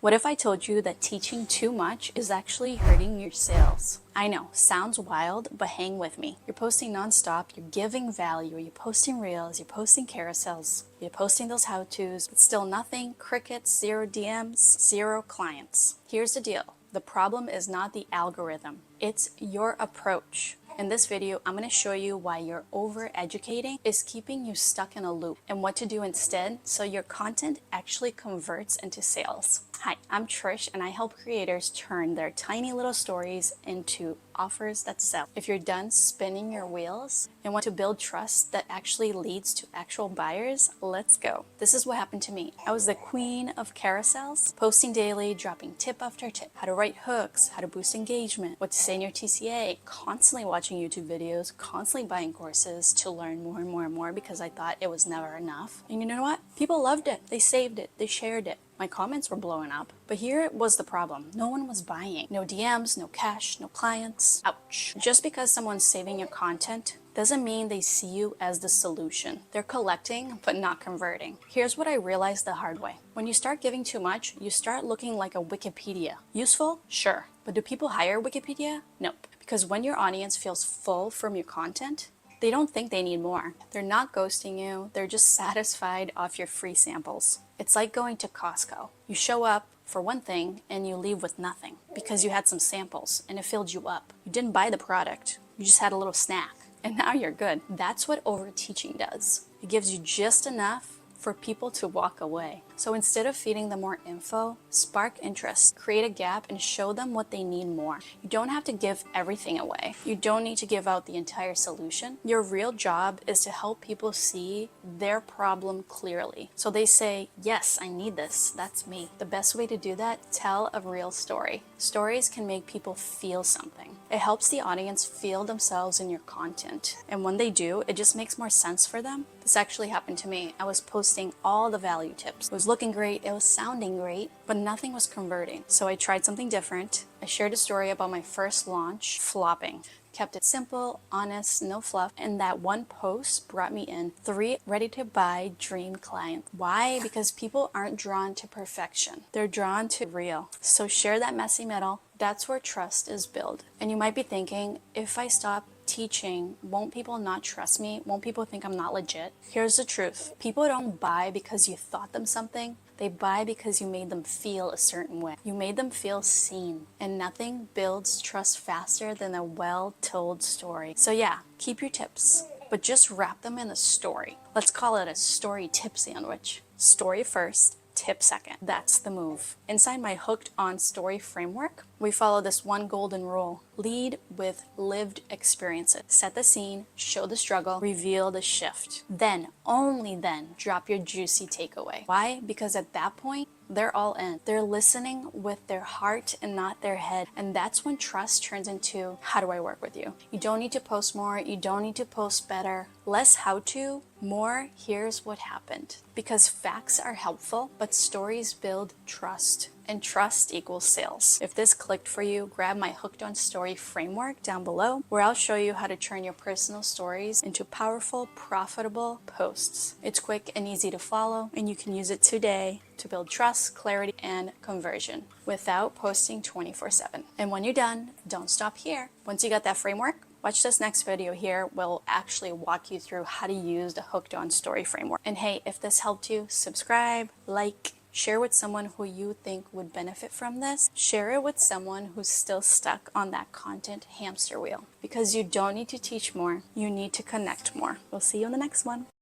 What if I told you that teaching too much is actually hurting your sales? I know, sounds wild, but hang with me. You're posting nonstop, you're giving value, you're posting reels, you're posting carousels, you're posting those how-tos, but still nothing, crickets, 0 DMs, 0 clients. Here's the deal. The problem is not the algorithm, it's your approach. In this video, I'm going to show you why your over-educating is keeping you stuck in a loop and what to do instead so your content actually converts into sales. Hi, I'm Trish and I help creators turn their tiny little stories into offers that sell. If you're done spinning your wheels and want to build trust that actually leads to actual buyers, let's go. This is what happened to me. I was the queen of carousels, posting daily, dropping tip after tip, how to write hooks, how to boost engagement, what to say in your TCA, constantly watching YouTube videos, constantly buying courses to learn more and more and more because I thought it was never enough. And you know what? People loved it. They saved it. They shared it. My comments were blowing up. But here was the problem. No one was buying. No DMs, no cash, no clients. Ouch. Just because someone's saving your content doesn't mean they see you as the solution. They're collecting, but not converting. Here's what I realized the hard way. When you start giving too much, you start looking like a Wikipedia. Useful? Sure. But do people hire Wikipedia? Nope. Because when your audience feels full from your content, they don't think they need more. They're not ghosting you. They're just satisfied off your free samples. It's like going to Costco. You show up for one thing and you leave with nothing because you had some samples and it filled you up. You didn't buy the product. You just had a little snack and now you're good. That's what overteaching does. It gives you just enough for people to walk away. So instead of feeding them more info, spark interest, create a gap, and show them what they need more. You don't have to give everything away. You don't need to give out the entire solution. Your real job is to help people see their problem clearly. So they say, yes, I need this. That's me. The best way to do that, tell a real story. Stories can make people feel something. It helps the audience feel themselves in your content. And when they do, it just makes more sense for them. This actually happened to me. I was posting all the value tips. It was looking great, it was sounding great, but nothing was converting. So I tried something different. I shared a story about my first launch flopping. Kept it simple, honest, no fluff, and that one post brought me in 3 ready-to-buy dream clients. Why? Because people aren't drawn to perfection. They're drawn to real. So share that messy middle. That's where trust is built. And you might be thinking, if I stop teaching, won't people not trust me? Won't people think I'm not legit? Here's the truth. People don't buy because you taught them something. They buy because you made them feel a certain way. You made them feel seen. And nothing builds trust faster than a well-told story. So yeah, keep your tips, but just wrap them in a story. Let's call it a story tip sandwich. Story first, tip second. That's the move. Inside my Hooked On Story framework, we follow this one golden rule. Lead with lived experiences. Set the scene, show the struggle, reveal the shift. Then, only then, drop your juicy takeaway. Why? Because at that point, they're all in. They're listening with their heart and not their head. And that's when trust turns into, how do I work with you? You don't need to post more. You don't need to post better. Less how to, more here's what happened. Because facts are helpful, but stories build trust. And trust equals sales. If this clicked for you, grab my Hooked On Story framework down below, where I'll show you how to turn your personal stories into powerful, profitable posts. It's quick and easy to follow, and you can use it today to build trust, clarity, and conversion without posting 24/7. And when you're done, don't stop here. Once you got that framework, watch this next video here. We'll actually walk you through how to use the Hooked On Story framework. And hey, if this helped you, subscribe, like, share with someone who you think would benefit from this. Share it with someone who's still stuck on that content hamster wheel. Because you don't need to teach more, you need to connect more. We'll see you in the next one.